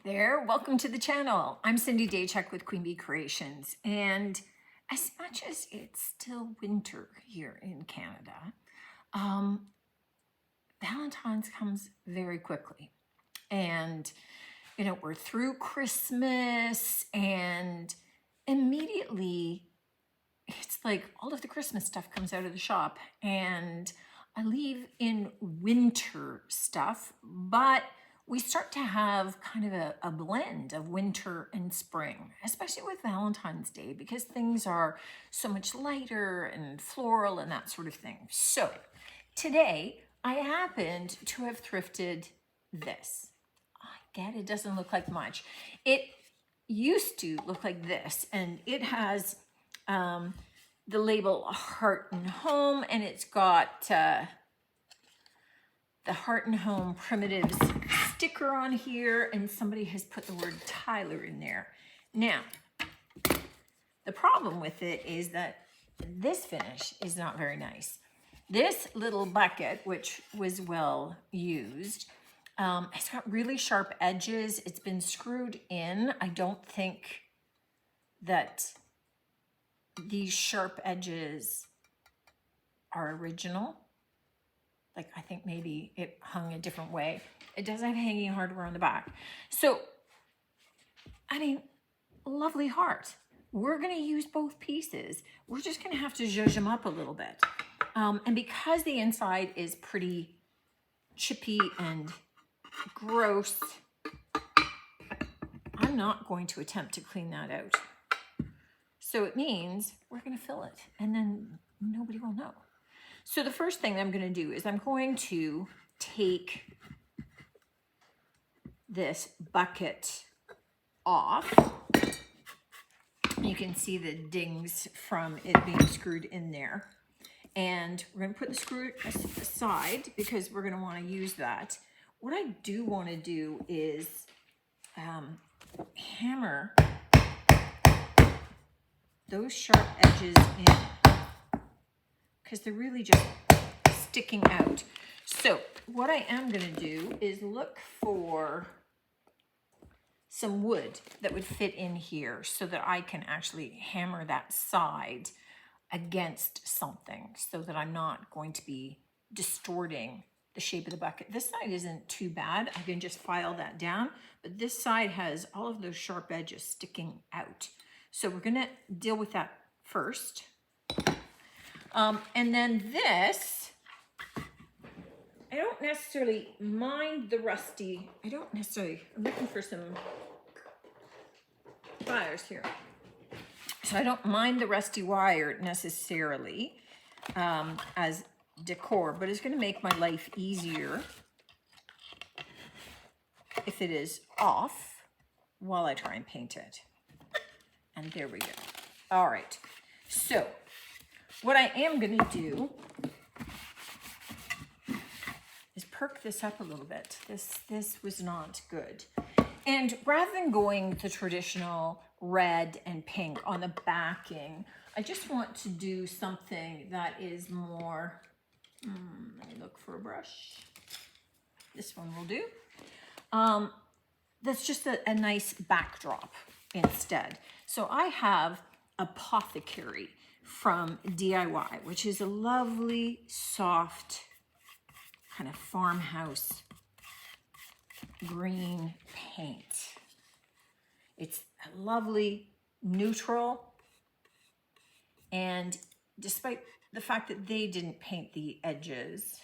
there, welcome to the channel. I'm Cindy Daychuk with Queen Bee Creations, and as much as it's still winter here in Canada, Valentine's comes very quickly. And, you know, we're through Christmas and immediately it's like all of the Christmas stuff comes out of the shop and I leave in winter stuff, but we start to have kind of a blend of winter and spring, especially with Valentine's Day, because things are so much lighter and floral and that sort of thing. So today I happened to have thrifted this. I get it doesn't look like much. It used to look like this, and it has the label Heart and Home, and it's got the Heart and Home Primitives sticker on here, and somebody has put the word Tyler in there. Now, the problem with it is that this finish is not very nice. This little bucket, which was well used, it's got really sharp edges. It's been screwed in. I don't think that these sharp edges are original. Like, I think maybe it hung a different way. It doesn't have hanging hardware on the back. So, I mean, lovely heart. We're gonna use both pieces. We're just gonna have to zhuzh them up a little bit. And because the inside is pretty chippy and gross, I'm not going to attempt to clean that out. So it means we're gonna fill it and then nobody will know. So the first thing I'm going to do is I'm going to take this bucket off. You can see the dings from it being screwed in there. And we're going to put the screw aside because we're going to want to use that. What I do want to do is hammer those sharp edges in, because they're really just sticking out. So what I am going to do is look for some wood that would fit in here so that I can actually hammer that side against something so that I'm not going to be distorting the shape of the bucket. This side isn't too bad. I can just file that down, but this side has all of those sharp edges sticking out. So we're going to deal with that first. And then this, I don't necessarily mind the rusty. I'm looking for some wires here. So I don't mind the rusty wire necessarily as decor, but it's going to make my life easier if it is off while I try and paint it. And there we go. All right. So what I am going to do is perk this up a little bit. This was not good. And rather than going the traditional red and pink on the backing, I just want to do something that is more, let me look for a brush. This one will do. That's just a nice backdrop instead. So I have Apothecary from DIY, which is a lovely, soft, kind of farmhouse green paint. It's a lovely neutral, and despite the fact that they didn't paint the edges,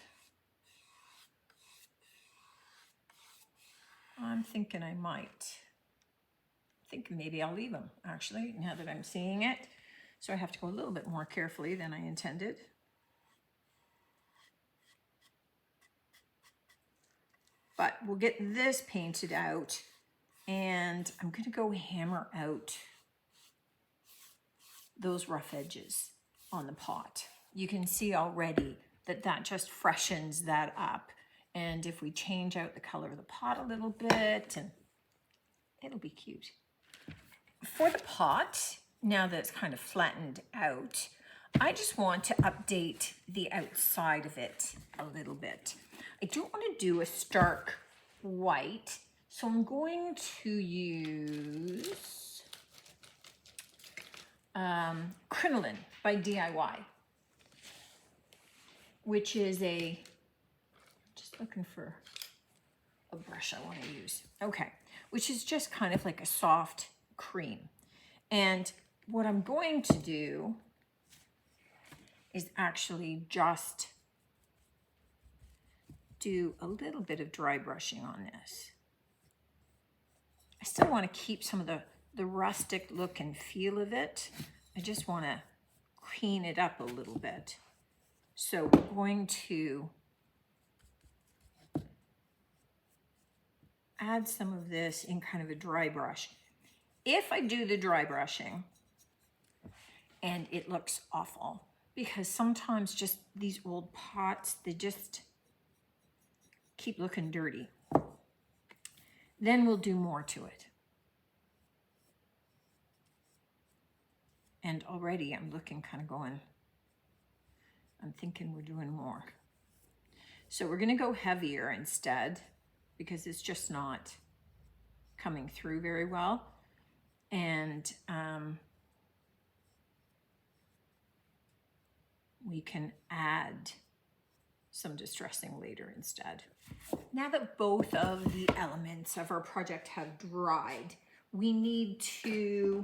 I'm thinking I might. I think maybe I'll leave them, actually, now that I'm seeing it. So I have to go a little bit more carefully than I intended. But we'll get this painted out, and I'm going to go hammer out those rough edges on the pot. You can see already that that just freshens that up. And if we change out the color of the pot a little bit, and it'll be cute. For the pot, now that it's kind of flattened out, I just want to update the outside of it a little bit. I don't want to do a stark white So I'm going to use Crinoline by DIY, which is just looking for a brush I want to use. Okay, which is just kind of like a soft cream. And what I'm going to do is actually just do a little bit of dry brushing on this. I still want to keep some of the rustic look and feel of it. I just want to clean it up a little bit. So we're going to add some of this in kind of a dry brush. If I do the dry brushing and it looks awful, because sometimes just these old pots, they just keep looking dirty, then we'll do more to it. And already I'm looking kind of going, I'm thinking we're doing more. So we're gonna go heavier instead, because it's just not coming through very well. And we can add some distressing later instead. Now that both of the elements of our project have dried, we need to,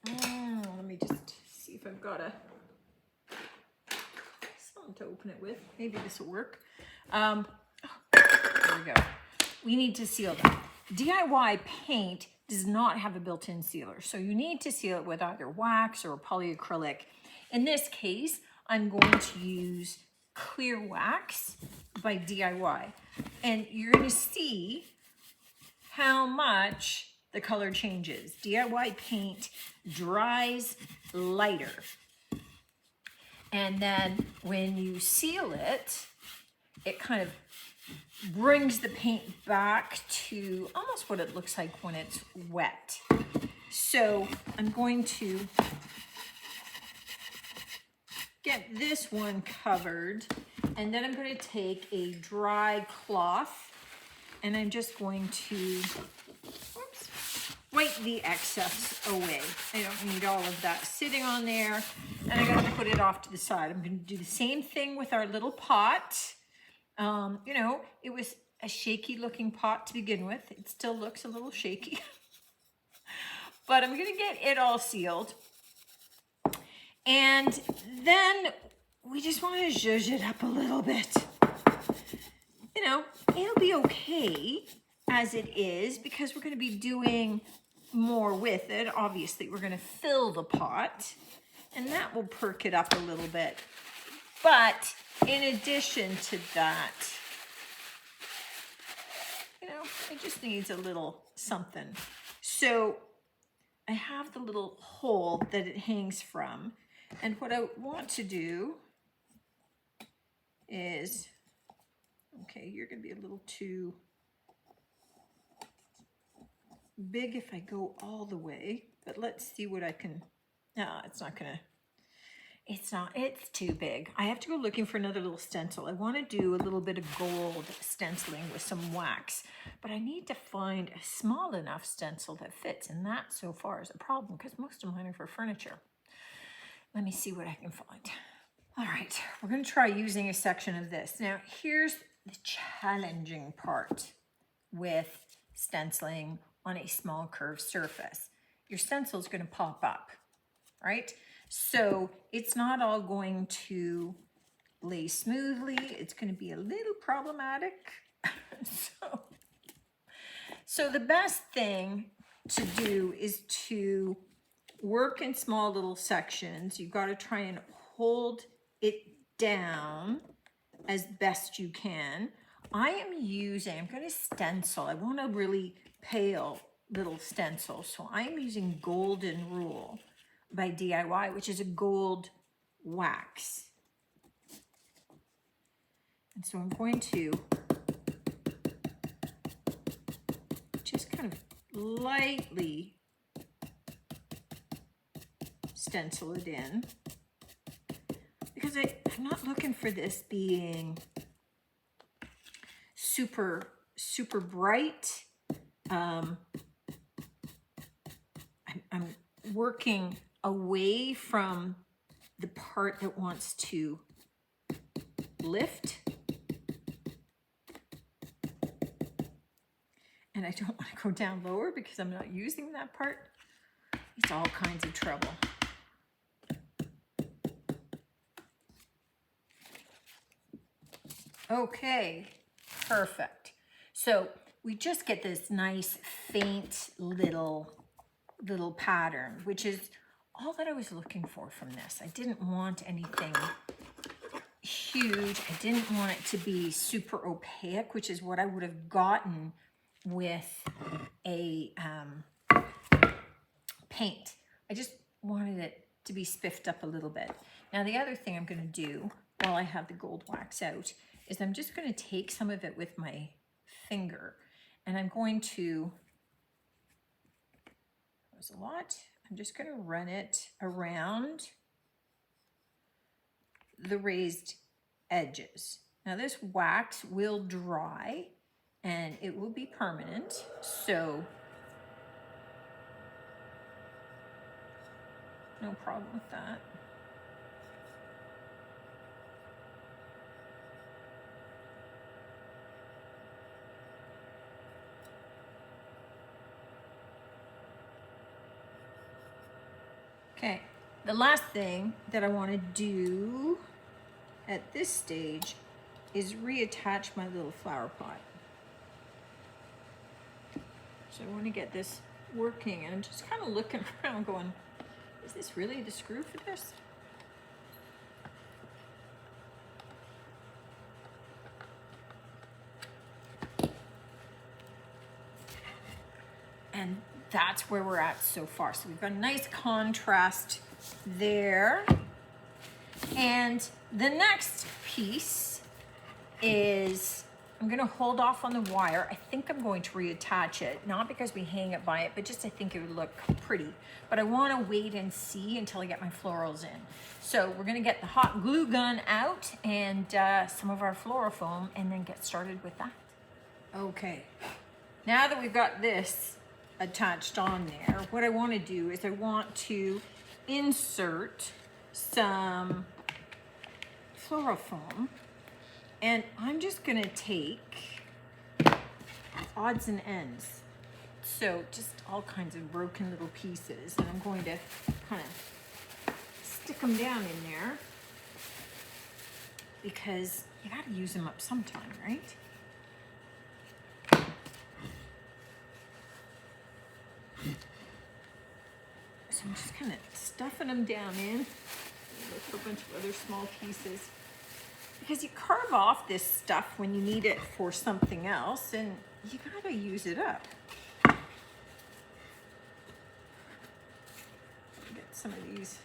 let me just see if I've got something to open it with. Maybe this will work. There we go. We need to seal them. DIY paint does not have a built-in sealer, so you need to seal it with either wax or polyacrylic. In this case, I'm going to use clear wax by DIY, and you're going to see how much the color changes. DIY paint dries lighter, and then when you seal it, it kind of brings the paint back to almost what it looks like when it's wet. So I'm going to get this one covered, and then I'm going to take a dry cloth and I'm just going to wipe the excess away. I don't need all of that sitting on there, and I'm going to put it off to the side. I'm going to do the same thing with our little pot. You know, it was a shaky looking pot to begin with. It still looks a little shaky, but I'm going to get it all sealed. And then we just want to zhuzh it up a little bit. You know, it'll be okay as it is because we're going to be doing more with it. Obviously, we're going to fill the pot, and that will perk it up a little bit. But in addition to that, you know, it just needs a little something. So I have the little hole that it hangs from. And what I want to do is, okay, you're going to be a little too big if I go all the way, but let's see what I can, no, it's not going to. It's too big. I have to go looking for another little stencil. I want to do a little bit of gold stenciling with some wax, but I need to find a small enough stencil that fits, and that so far is a problem because most of mine are for furniture. Let me see what I can find. All right, we're going to try using a section of this. Now, here's the challenging part with stenciling on a small curved surface. Your stencil is going to pop up, right? So it's not all going to lay smoothly. It's going to be a little problematic. So the best thing to do is to work in small little sections. You've got to try and hold it down as best you can. I'm going to stencil. I want a really pale little stencil. So I'm using Golden Rule by DIY, which is a gold wax. And so I'm going to just kind of lightly stencil it in, because I'm not looking for this being super bright. I'm working away from the part that wants to lift. And I don't want to go down lower because I'm not using that part. It's all kinds of trouble. Okay, perfect. So we just get this nice faint little pattern, which is all that I was looking for from this. I didn't want anything huge. I didn't want it to be super opaque, which is what I would have gotten with a paint. I just wanted it to be spiffed up a little bit. Now the other thing I'm going to do while I have the gold wax out is I'm just going to take some of it with my finger, and I'm going to, that was a lot, I'm just going to run it around the raised edges. Now this wax will dry and it will be permanent, so no problem with that. Okay, the last thing that I want to do at this stage is reattach my little flower pot. So I want to get this working, and I'm just kind of looking around going, is this really the screw for this? And that's where we're at so far. So we've got a nice contrast there. And the next piece is, I'm going to hold off on the wire. I think I'm going to reattach it, not because we hang it by it, but just I think it would look pretty. But I want to wait and see until I get my florals in. So we're going to get the hot glue gun out and some of our floral foam, and then get started with that. Okay, now that we've got this attached on there, what I want to do is I want to insert some floral foam, and I'm just going to take odds and ends, so just all kinds of broken little pieces, and I'm going to kind of stick them down in there because you got to use them up sometime, right? So I'm just kind of stuffing them down in with a bunch of other small pieces, because you carve off this stuff when you need it for something else, and you gotta use it up. Get some of these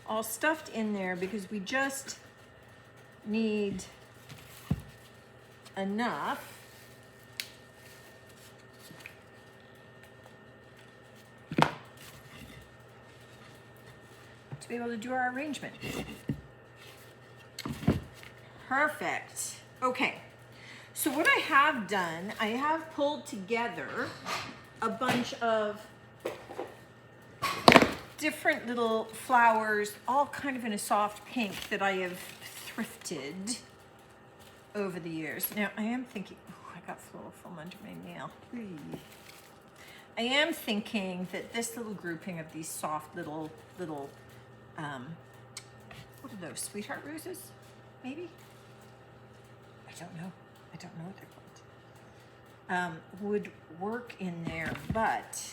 all stuffed in there because we just need enough to be able to do our arrangement. Perfect. Okay, so what I have done, I have pulled together a bunch of different little flowers, all kind of in a soft pink that I have thrifted over the years. Now I am thinking, oh, I got floral foam under my nail. I am thinking that this little grouping of these soft little, what are those, sweetheart roses, maybe? I don't know what they're called. Would work in there, but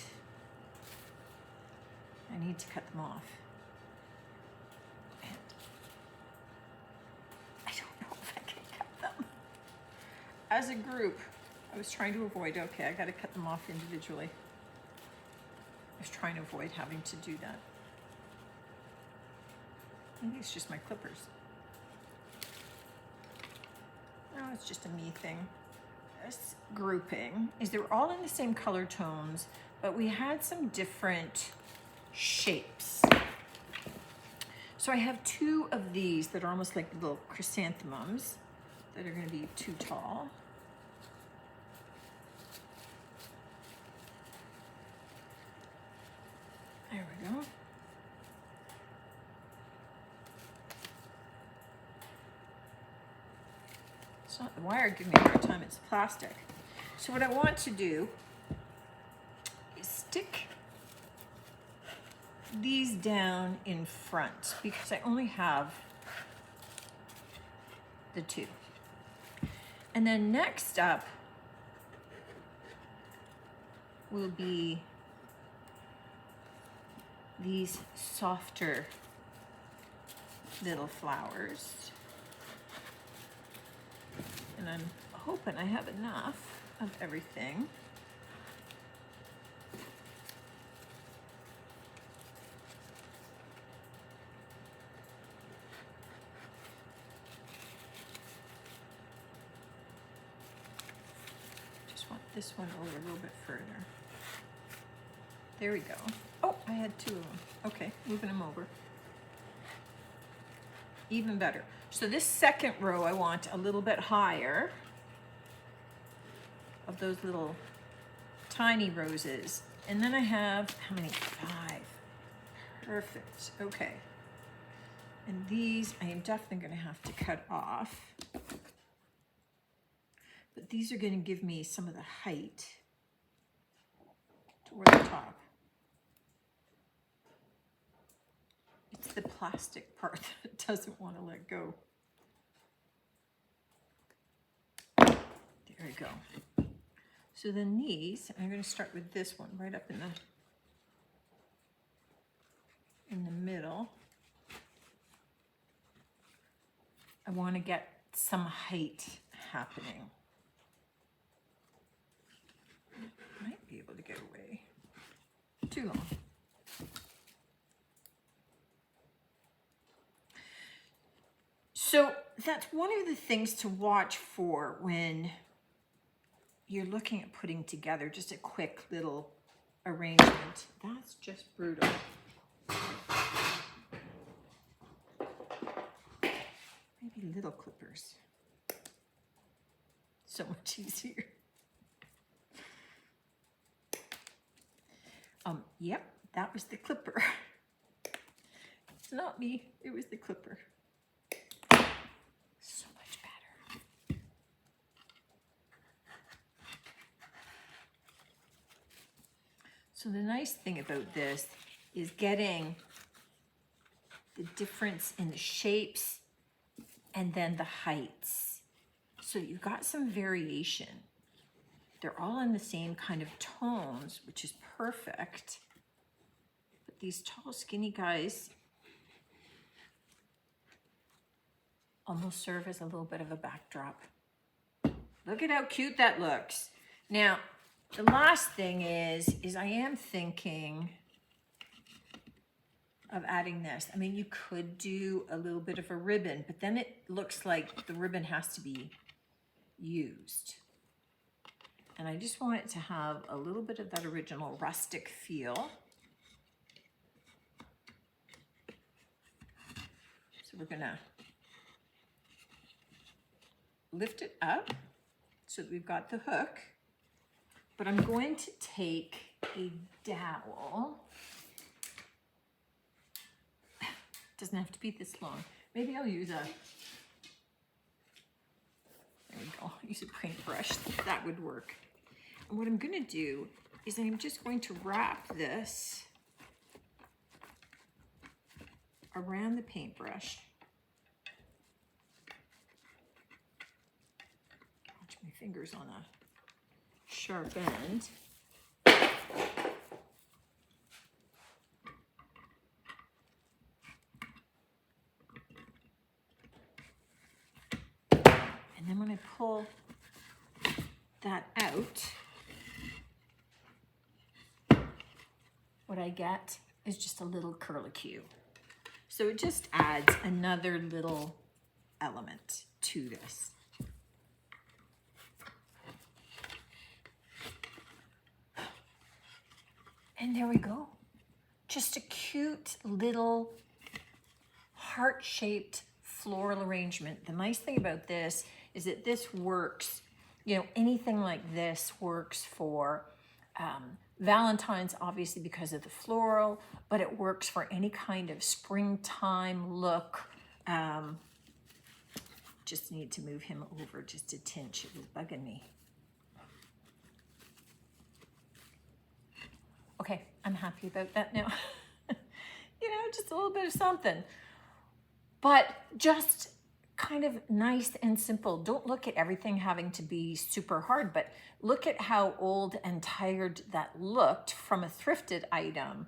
I need to cut them off. And I don't know if I can cut them. As a group, I was trying to avoid, okay, I gotta cut them off individually. I was trying to avoid having to do that. I think it's just my clippers. No, it's just a me thing. This grouping is they were all in the same color tones, but we had some different shapes. So I have two of these that are almost like little chrysanthemums that are going to be too tall. It's not the wire giving me a hard time, it's plastic. So what I want to do is stick these down in front because I only have the two. And then next up will be these softer little flowers. And I'm hoping I have enough of everything. Just want this one over a little bit further. There we go. Oh, I had two of them. Okay, moving them over. Even better. So this second row I want a little bit higher of those little tiny roses. And then I have, how many? 5. Perfect. Okay. And these I am definitely going to have to cut off. But these are going to give me some of the height toward the top. It's the plastic part that doesn't want to let go. There we go. So then these, I'm going to start with this one right up in the middle. I want to get some height happening. Might be able to get away. Too long. So that's one of the things to watch for when you're looking at putting together just a quick little arrangement. That's just brutal. Maybe little clippers. So much easier. Yep, that was the clipper. It's not me, it was the clipper. So much better. So the nice thing about this is getting the difference in the shapes and then the heights. So you've got some variation. They're all in the same kind of tones, which is perfect. But these tall, skinny guys almost serve as a little bit of a backdrop. Look at how cute that looks. Now, the last thing is I am thinking of adding this. I mean, you could do a little bit of a ribbon, but then it looks like the ribbon has to be used. And I just want it to have a little bit of that original rustic feel. So we're gonna lift it up so that we've got the hook, but I'm going to take a dowel. Doesn't have to be this long. Maybe I'll use a, there we go, use a paintbrush, that would work. And what I'm gonna do is I'm just going to wrap this around the paintbrush. Watch my fingers on a sharp end. And then when I pull that out, what I get is just a little curlicue. So it just adds another little element to this. And there we go. Just a cute little heart-shaped floral arrangement. The nice thing about this is that this works, you know, anything like this works for Valentine's, obviously because of the floral, but it works for any kind of springtime look. just need to move him over just a tinch. It was bugging me. Okay, I'm happy about that now. You know, just a little bit of something. But just kind of nice and simple. Don't look at everything having to be super hard, but look at how old and tired that looked from a thrifted item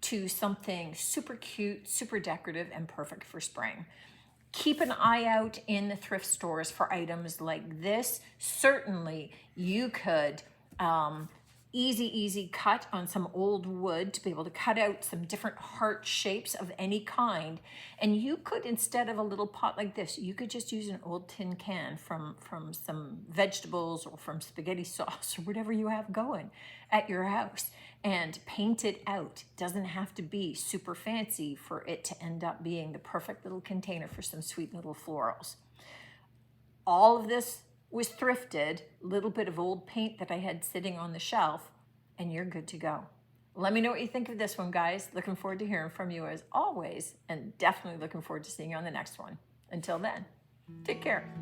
to something super cute, super decorative, and perfect for spring. Keep an eye out in the thrift stores for items like this. Certainly you could easy cut on some old wood to be able to cut out some different heart shapes of any kind. And you could, instead of a little pot like this, you could just use an old tin can from some vegetables or from spaghetti sauce or whatever you have going at your house and paint it out. Doesn't have to be super fancy for it to end up being the perfect little container for some sweet little florals. All of this was thrifted, a little bit of old paint that I had sitting on the shelf, and you're good to go. Let me know what you think of this one, guys. Looking forward to hearing from you as always, and definitely looking forward to seeing you on the next one. Until then, take care.